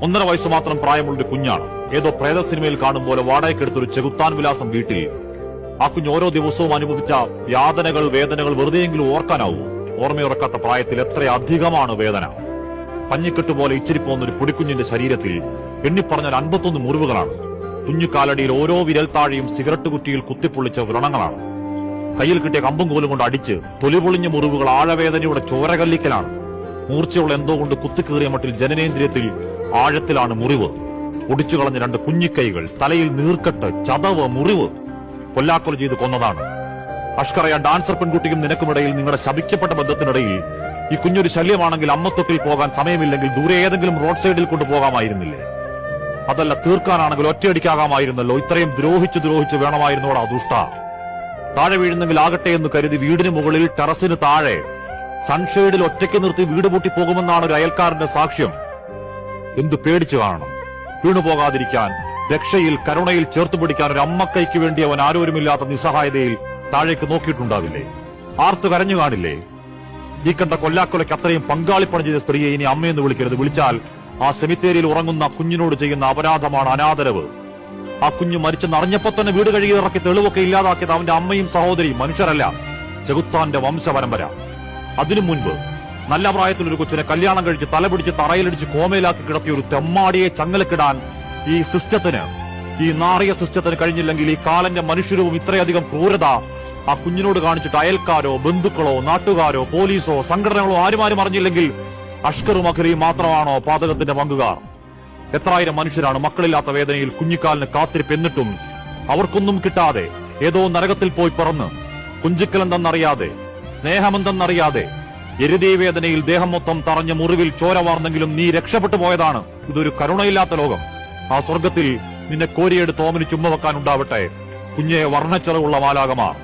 1.5 വയസ്സ് മാത്രം പ്രായമുള്ളൊരു കുഞ്ഞാണ്. ഏതോ പ്രേത സിനിമയിൽ കാണും പോലെ വാടകയ്ക്കെടുത്തൊരു ചെകുത്താൻ വിലാസം വീട്ടിൽ. ആ കുഞ്ഞ് ഓരോ ദിവസവും അനുഭവിച്ച യാതനകൾ, വേദനകൾ വെറുതെയെങ്കിലും ഓർക്കാനാവൂ? ഓർമ്മയുറക്കാത്ത പ്രായത്തിൽ എത്രയധികമാണ് വേദന. പഞ്ഞിക്കെട്ട് പോലെ ഇച്ചിരിപ്പോന്നൊരു പൊടിക്കുഞ്ഞിന്റെ ശരീരത്തിൽ എണ്ണിപ്പറഞ്ഞാൽ 51 മുറിവുകളാണ്. കുഞ്ഞു കാലടിയിൽ ഓരോ വിരൽത്താഴയും സിഗരറ്റ് കുറ്റിയിൽ കുത്തിപ്പൊള്ളിച്ച വ്രണങ്ങളാണ്. കയ്യിൽ കിട്ടിയ കമ്പും കോലും കൊണ്ട് അടിച്ച് തൊലിപൊളിഞ്ഞ മുറിവുകൾ ആഴവേദനയുടെ ചോരകല്ലിക്കലാണ്. മൂർച്ചയുള്ള എന്തോ കൊണ്ട് കുത്തിക്കേറിയ മട്ടിൽ ജനനേന്ദ്രിയത്തിൽ ആഴത്തിലാണ് മുറിവ്. ഒടിച്ചു കളഞ്ഞ 2 കുഞ്ഞിക്കൈകൾ, തലയിൽ നീർക്കെട്ട്, ചതവ്, മുറിവ്. കൊല്ലാക്കൊല ചെയ്ത് കൊന്നതാണ്. അഷ്കറയ ഡാൻസർ പെൺകുട്ടിക്കും നിനക്കുമിടയിൽ, നിങ്ങളുടെ ശപിക്കപ്പെട്ട ബന്ധത്തിനിടയിൽ ഈ കുഞ്ഞൊരു ശല്യമാണെങ്കിൽ അമ്മത്തൊട്ടിൽ പോകാൻ സമയമില്ലെങ്കിൽ ദൂരെ ഏതെങ്കിലും റോഡ് സൈഡിൽ കൊണ്ടുപോകാമായിരുന്നില്ലേ? അതല്ല, തീർക്കാനാണെങ്കിൽ ഒറ്റയടിക്കാകാമായിരുന്നല്ലോ. ഇത്രയും ദ്രോഹിച്ച് വേണമായിരുന്നോടാ ദുഷ്ട. താഴെ വീഴുന്നെങ്കിൽ ആകട്ടെ എന്ന് കരുതി വീടിന് മുകളിൽ ടെറസിന് താഴെ സൺഷെയ്ഡിൽ ഒറ്റയ്ക്ക് നിർത്തി വീട് പൊട്ടിപ്പോകുമെന്നാണ് ഒരു അയൽക്കാരന്റെ സാക്ഷ്യം. എന്തു പേടിച്ചു കാണണം? വീണുപോകാതിരിക്കാൻ, രക്ഷയിൽ, കരുണയിൽ ചേർത്തു പിടിക്കാൻ ഒരു അമ്മക്കൈക്ക് വേണ്ടി അവൻ ആരോരുമില്ലാത്ത നിസ്സഹായതയിൽ താഴേക്ക് നോക്കിയിട്ടുണ്ടാവില്ലേ? ആർത്തു കരഞ്ഞു കാണില്ലേ? ഈ കണ്ട കൊല്ലാക്കൊലയ്ക്ക് അത്രയും പങ്കാളിപ്പണി ചെയ്ത സ്ത്രീയെ ഇനി അമ്മയെന്ന് വിളിക്കരുത്. വിളിച്ചാൽ ആ സെമിത്തേരിയിൽ ഉറങ്ങുന്ന കുഞ്ഞിനോട് ചെയ്യുന്ന അപരാധമാണ്, അനാദരവ്. ആ കുഞ്ഞ് മരിച്ചെന്നറിഞ്ഞപ്പോ തന്നെ വീട് കഴുകി ഇറക്കി തെളിവൊക്കെ ഇല്ലാതാക്കിയത് അവന്റെ അമ്മയും സഹോദരിയും മനുഷ്യരല്ല, ചെകുത്താന്റെ വംശപരമ്പര. അതിനു മുൻപ് നല്ല പ്രായത്തിലൊരു കൊച്ചിനെ കല്യാണം കഴിച്ച് തലപിടിച്ച് തറയിലടിച്ച് കോമയിലാക്കി കിടത്തിയ ഒരു തെമ്മാടിയെ ചങ്ങലക്കിടാൻ ഈ സിസ്റ്റത്തിന്, ഈ നാറിയ സിസ്റ്റത്തിന് കഴിഞ്ഞില്ലെങ്കിൽ ഈ കാലന്റെ മനുഷ്യരവും ഇത്രയധികം ക്രൂരത ആ കുഞ്ഞിനോട് കാണിച്ചിട്ട് അയൽക്കാരോ, ബന്ധുക്കളോ, നാട്ടുകാരോ, പോലീസോ, സംഘടനകളോ ആരും അറിഞ്ഞില്ലെങ്കിൽ അഷ്കറും അഖിലയും മാത്രമാണോ പാതകത്തിന്റെ പങ്കുകാർ? എത്രായിരം മനുഷ്യരാണ് മക്കളില്ലാത്ത വേദനയിൽ കുഞ്ഞിക്കാലിന് കാത്തിരിപ്പ്. എന്നിട്ടും അവർക്കൊന്നും കിട്ടാതെ ഏതോ നരകത്തിൽ പോയി പറന്ന്, കുഞ്ചിക്കലെന്തെന്നറിയാതെ, സ്നേഹമെന്തെന്നറിയാതെ, എരുതീ വേദനയിൽ ദേഹം മൊത്തം തറഞ്ഞ മുറിവിൽ ചോര വാർന്നെങ്കിലും നീ രക്ഷപ്പെട്ടു പോയതാണ്. ഇതൊരു കരുണയില്ലാത്ത ലോകം. ആ സ്വർഗത്തിൽ നിന്നെ കോരിയെടുത്ത് ഓമനി ചുമ്മ വെക്കാനുണ്ടാവട്ടെ കുഞ്ഞെ വർണ്ണച്ചെറവുള്ള മാലാകമാർ.